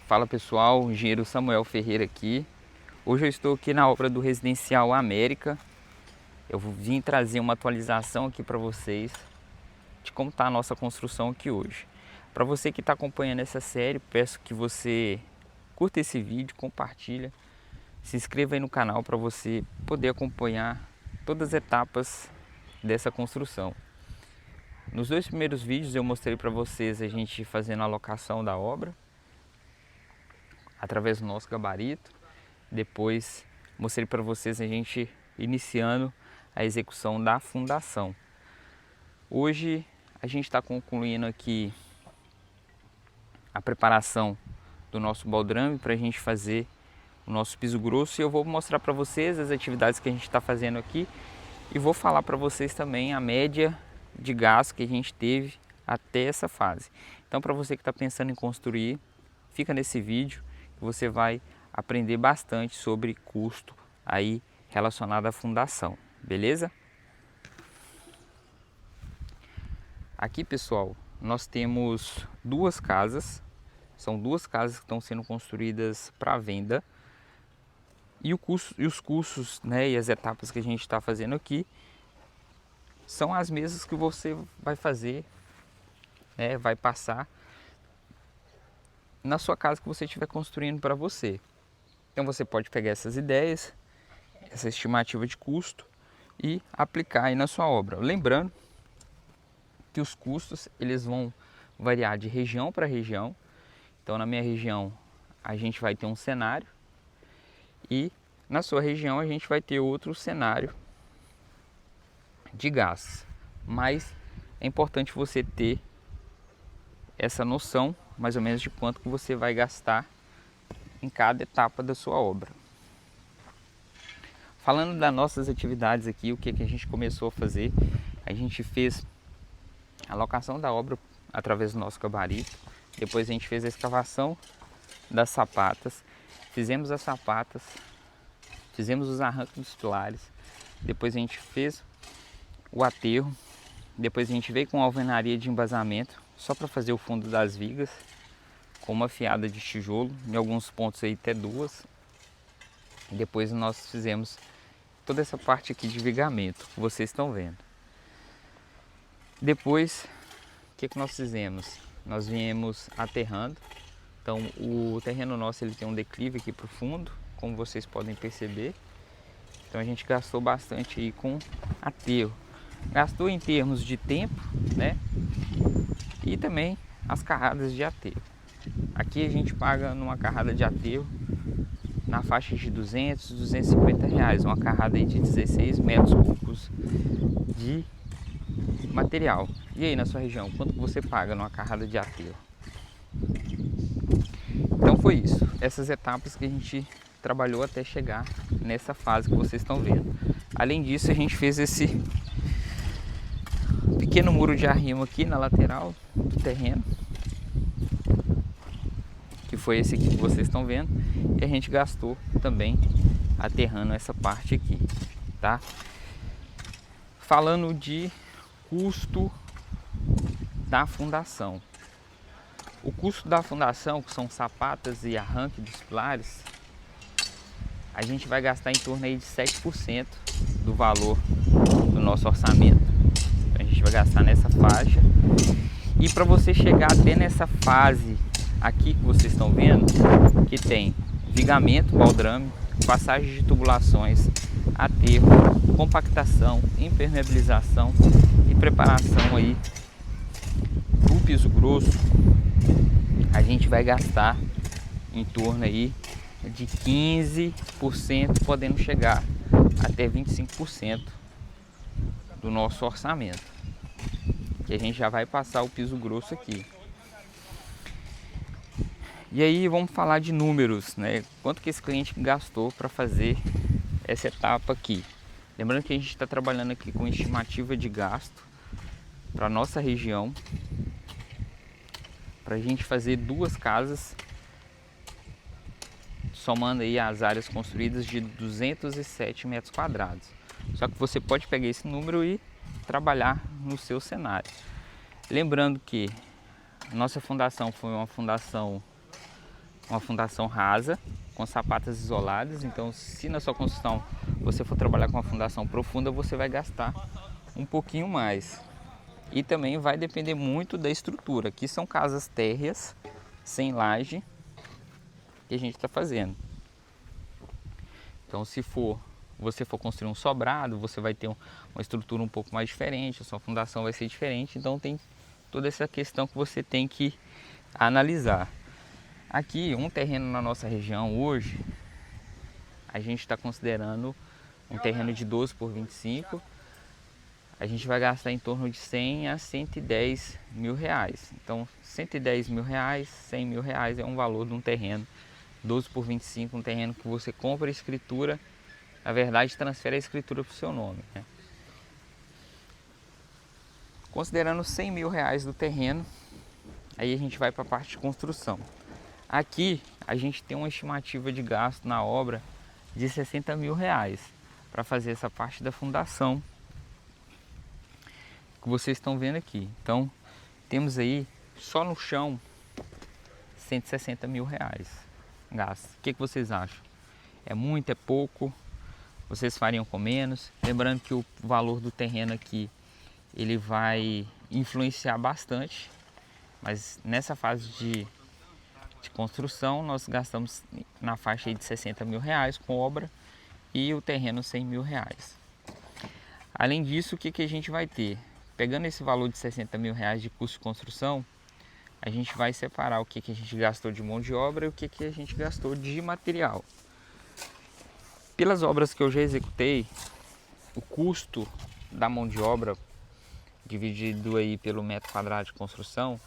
Fala pessoal, engenheiro Samuel Ferreira aqui. Hoje eu estou aqui na obra do Residencial América. Eu vim trazer uma atualização aqui para vocês de como está a nossa construção aqui hoje. Para você que está acompanhando essa série, peço que você curta esse vídeo, compartilha, se inscreva aí no canal para você poder acompanhar todas as etapas dessa construção. Nos dois primeiros vídeos eu mostrei para vocês a gente fazendo a locação da obra através do nosso gabarito. Depois mostrei para vocês a gente iniciando a execução da fundação. Hoje a gente está concluindo aqui a preparação do nosso baldrame para a gente fazer o nosso piso grosso, e eu vou mostrar para vocês as atividades que a gente está fazendo aqui e vou falar para vocês também a média de gasto que a gente teve até essa fase. Então, para você que está pensando em construir, fica nesse vídeo que você vai aprender bastante sobre custo aí relacionado à fundação, beleza? Aqui, pessoal, nós temos duas casas, são duas casas que estão sendo construídas para venda, e os custos, né, e as etapas que a gente está fazendo aqui são as mesmas que você vai fazer, né, vai passar na sua casa que você estiver construindo para você. Então você pode pegar essas ideias, essa estimativa de custo e aplicar aí na sua obra. Lembrando que os custos eles vão variar de região para região. Então na minha região a gente vai ter um cenário e na sua região a gente vai ter outro cenário de gastos. Mas é importante você ter essa noção mais ou menos de quanto que você vai gastar em cada etapa da sua obra. Falando das nossas atividades aqui, o que a gente começou a fazer, a gente fez a locação da obra através do nosso gabarito, depois a gente fez a escavação das sapatas, fizemos as sapatas, fizemos os arranques dos pilares, depois a gente fez o aterro, depois a gente veio com a alvenaria de embasamento, só para fazer o fundo das vigas, com uma fiada de tijolo, em alguns pontos aí até duas. Depois nós fizemos toda essa parte aqui de vigamento, que vocês estão vendo. Depois, o que nós fizemos? Nós viemos aterrando. Então o terreno nosso ele tem um declive aqui para o fundo, como vocês podem perceber. Então a gente gastou bastante aí com aterro. Gastou em termos de tempo, né? E também as carradas de aterro. Aqui a gente paga numa carrada de aterro na faixa de 200, 250 reais, uma carrada aí de 16 metros cúbicos de material. E aí na sua região, quanto você paga numa carrada de aterro? Então foi isso, essas etapas que a gente trabalhou até chegar nessa fase que vocês estão vendo. Além disso, a gente fez esse pequeno muro de arrimo aqui na lateral do terreno, que foi esse aqui que vocês estão vendo, e a gente gastou também aterrando essa parte aqui, tá? Falando de custo da fundação. O custo da fundação, que são sapatas e arranque dos pilares, a gente vai gastar em torno aí de 7% do valor do nosso orçamento. Então, a gente vai gastar nessa faixa. E para você chegar até nessa fase aqui que vocês estão vendo, que tem vigamento, baldrame, passagem de tubulações, aterro, compactação, impermeabilização e preparação aí do piso grosso, a gente vai gastar em torno aí de 15%, podendo chegar até 25% do nosso orçamento, que a gente já vai passar o piso grosso aqui. E aí vamos falar de números, né? Quanto que esse cliente gastou para fazer essa etapa aqui. Lembrando que a gente está trabalhando aqui com estimativa de gasto para nossa região, para a gente fazer duas casas, somando aí as áreas construídas de 207 metros quadrados. Só que você pode pegar esse número e trabalhar no seu cenário. Lembrando que nossa fundação foi uma fundação uma fundação rasa com sapatas isoladas. Então, se na sua construção você for trabalhar com uma fundação profunda, você vai gastar um pouquinho mais. E também vai depender muito da estrutura. Aqui são casas térreas, sem laje, que a gente está fazendo. Então, se você for construir um sobrado, você vai ter uma estrutura um pouco mais diferente, a sua fundação vai ser diferente. Então, tem toda essa questão que você tem que analisar. Aqui, um terreno na nossa região hoje, a gente está considerando um terreno de 12 por 25. A gente vai gastar em torno de 100 a 110 mil reais. Então, 110 mil reais, 100 mil reais é um valor de um terreno 12 por 25, um terreno que você compra a escritura, na verdade transfere a escritura para o seu nome, né? Considerando 100 mil reais do terreno, aí a gente vai para a parte de construção. Aqui a gente tem uma estimativa de gasto na obra de 60 mil reais para fazer essa parte da fundação que vocês estão vendo aqui. Então temos aí só no chão 160 mil reais gasto. O que vocês acham? É muito, é pouco? Vocês fariam com menos? Lembrando que o valor do terreno aqui ele vai influenciar bastante, mas nessa fase de construção nós gastamos na faixa aí de 60 mil reais com obra e o terreno 100 mil reais. Além disso, o que a gente vai ter? Pegando esse valor de 60 mil reais de custo de construção, a gente vai separar o que a gente gastou de mão de obra e o que a gente gastou de material. Pelas obras que eu já executei, o custo da mão de obra dividido aí pelo metro quadrado de construção,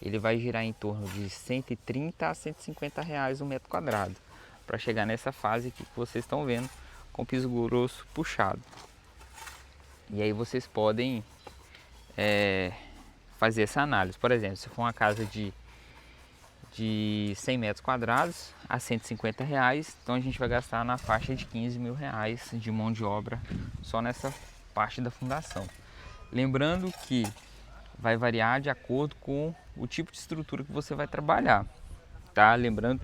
ele vai girar em torno de 130 a 150 reais o metro quadrado, para chegar nessa fase aqui que vocês estão vendo, com piso grosso puxado. E aí vocês podem fazer essa análise. Por exemplo, se for uma casa de 100 metros quadrados a 150 reais, então a gente vai gastar na faixa de 15 mil reais de mão de obra só nessa parte da fundação. Lembrando que vai variar de acordo com o tipo de estrutura que você vai trabalhar, tá? Lembrando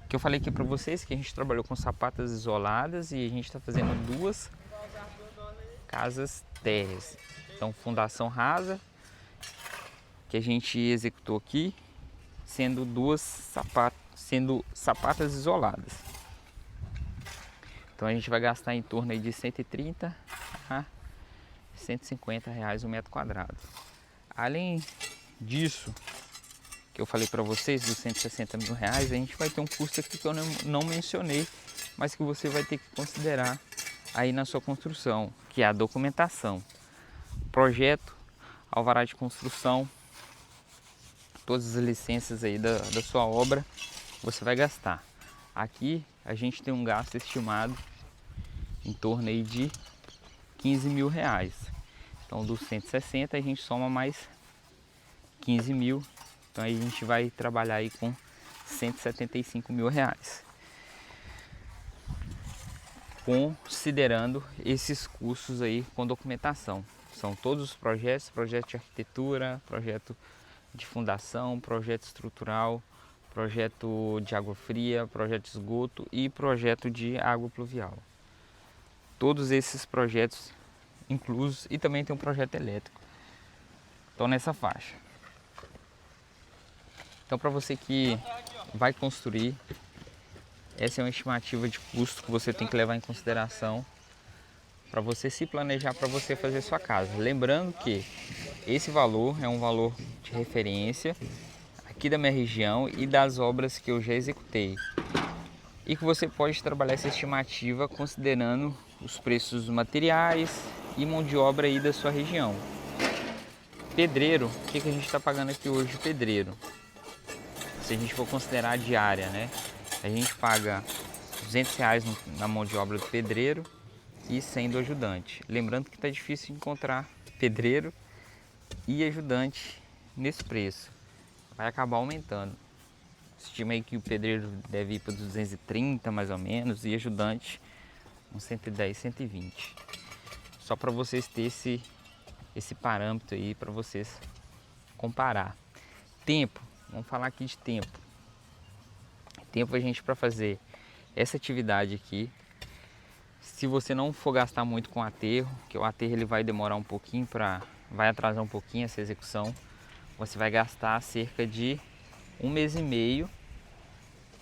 que eu falei aqui para vocês que a gente trabalhou com sapatas isoladas e a gente está fazendo 2 casas térreas. Então, fundação rasa que a gente executou aqui, sendo sapatas isoladas. Então a gente vai gastar em torno aí de 130 a 150 reais o metro quadrado. Além disso, que eu falei para vocês, dos 160 mil reais, a gente vai ter um custo aqui que eu não mencionei, mas que você vai ter que considerar aí na sua construção, que é a documentação, projeto, alvará de construção, todas as licenças aí da sua obra, você vai gastar. Aqui a gente tem um gasto estimado em torno aí de 15 mil reais. Então dos 160 a gente soma mais 15 mil. Então aí a gente vai trabalhar aí com 175 mil reais. Considerando esses custos aí com documentação. São todos os projetos, projeto de arquitetura, projeto de fundação, projeto estrutural, projeto de água fria, projeto de esgoto e projeto de água pluvial. Todos esses projetos inclusos, e também tem um projeto elétrico. Então nessa faixa. Então para você que vai construir, essa é uma estimativa de custo que você tem que levar em consideração para você se planejar para você fazer sua casa. Lembrando que esse valor é um valor de referência aqui da minha região e das obras que eu já executei. E que você pode trabalhar essa estimativa considerando os preços dos materiais e mão de obra aí da sua região. Pedreiro, o que a gente está pagando aqui hoje de pedreiro? Se a gente for considerar a diária, né? A gente paga R$200 na mão de obra do pedreiro e 100 do ajudante. Lembrando que está difícil encontrar pedreiro e ajudante nesse preço. Vai acabar aumentando. Estima aí que o pedreiro deve ir para 230 mais ou menos e ajudante uns 110, 120. Só para vocês terem esse parâmetro aí para vocês comparar. Tempo, vamos falar aqui de tempo. tempo a gente para fazer essa atividade aqui. Se você não for gastar muito com aterro, que o aterro ele vai demorar um pouquinho, vai atrasar um pouquinho essa execução, você vai gastar cerca de 1 mês e meio,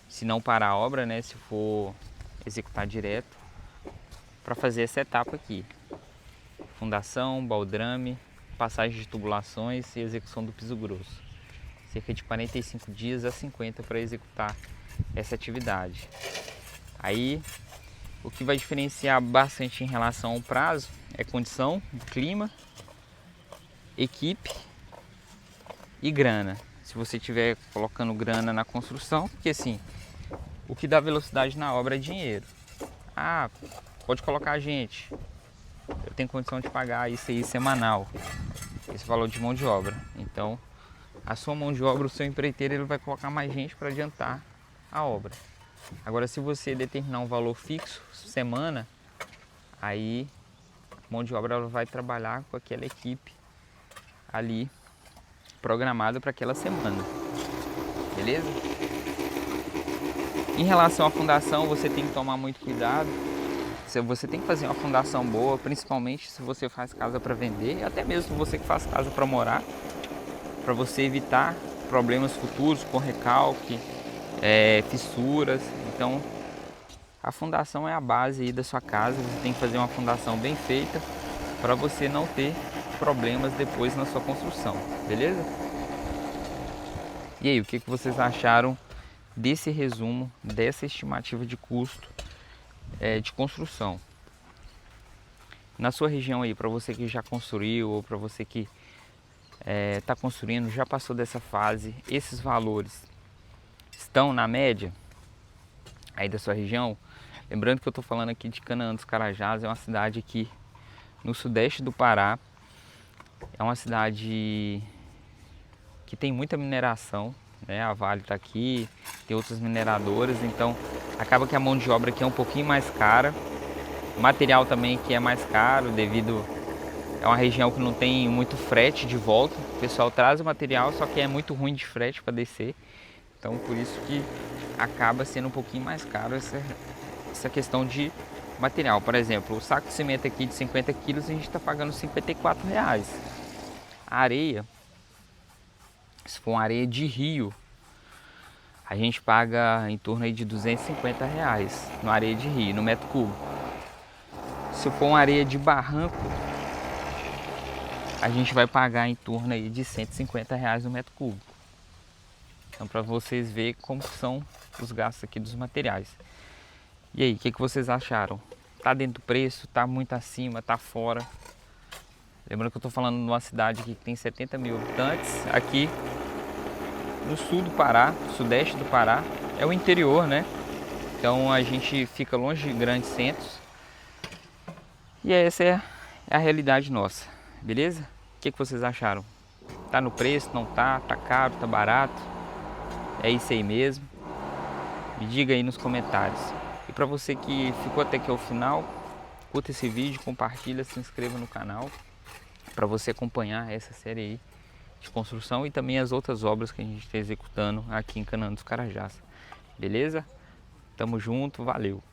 se não parar a obra, né, se for executar direto, para fazer essa etapa aqui: fundação, baldrame, passagem de tubulações e execução do piso grosso. Cerca de 45 dias a 50 para executar essa atividade. Aí, o que vai diferenciar bastante em relação ao prazo é condição, clima, equipe e grana. Se você estiver colocando grana na construção, porque assim, o que dá velocidade na obra é dinheiro. Ah, pode colocar a gente, eu tenho condição de pagar isso aí semanal, esse valor de mão de obra. Então, a sua mão de obra, o seu empreiteiro, ele vai colocar mais gente para adiantar a obra. Agora, se você determinar um valor fixo, semana, aí a mão de obra ela vai trabalhar com aquela equipe ali programada para aquela semana, beleza? Em relação à fundação, você tem que tomar muito cuidado. Você tem que fazer uma fundação boa, principalmente se você faz casa para vender, até mesmo você que faz casa para morar, para você evitar problemas futuros com recalque, fissuras. Então, a fundação é a base aí da sua casa. Você tem que fazer uma fundação bem feita para você não ter problemas depois na sua construção, beleza? E aí, o que vocês acharam desse resumo, dessa estimativa de custo de construção? Na sua região aí, para você que já construiu ou para você que está construindo, já passou dessa fase, esses valores estão na média aí da sua região? Lembrando que eu estou falando aqui de Canaã dos Carajás, é uma cidade aqui no sudeste do Pará, é uma cidade que tem muita mineração, né? A Vale está aqui, tem outras mineradoras, então acaba que a mão de obra aqui é um pouquinho mais cara, o material também aqui é mais caro devido é uma região que não tem muito frete de volta. O pessoal traz o material, só que é muito ruim de frete para descer. Então por isso que acaba sendo um pouquinho mais caro essa questão de material. Por exemplo, o saco de cimento aqui de 50 quilos a gente está pagando R$54. A areia, se for uma areia de rio, a gente paga em torno aí de R$250 na areia de rio, no metro cúbico. Se for uma areia de barranco, a gente vai pagar em torno aí de R$150 no metro cúbico. Então, para vocês verem como são os gastos aqui dos materiais. E aí, o que vocês acharam? Tá dentro do preço? Tá muito acima? Tá fora? Lembrando que eu tô falando de uma cidade aqui que tem 70 mil habitantes. Aqui no sul do Pará, sudeste do Pará, é o interior, né? Então a gente fica longe de grandes centros. E essa é a realidade nossa, beleza? O que vocês acharam? Tá no preço? Não tá? Tá caro? Tá barato? É isso aí mesmo? Me diga aí nos comentários. E para você que ficou até aqui ao final, curta esse vídeo, compartilha, se inscreva no canal para você acompanhar essa série aí de construção e também as outras obras que a gente está executando aqui em Canaã dos Carajás. Beleza? Tamo junto, valeu!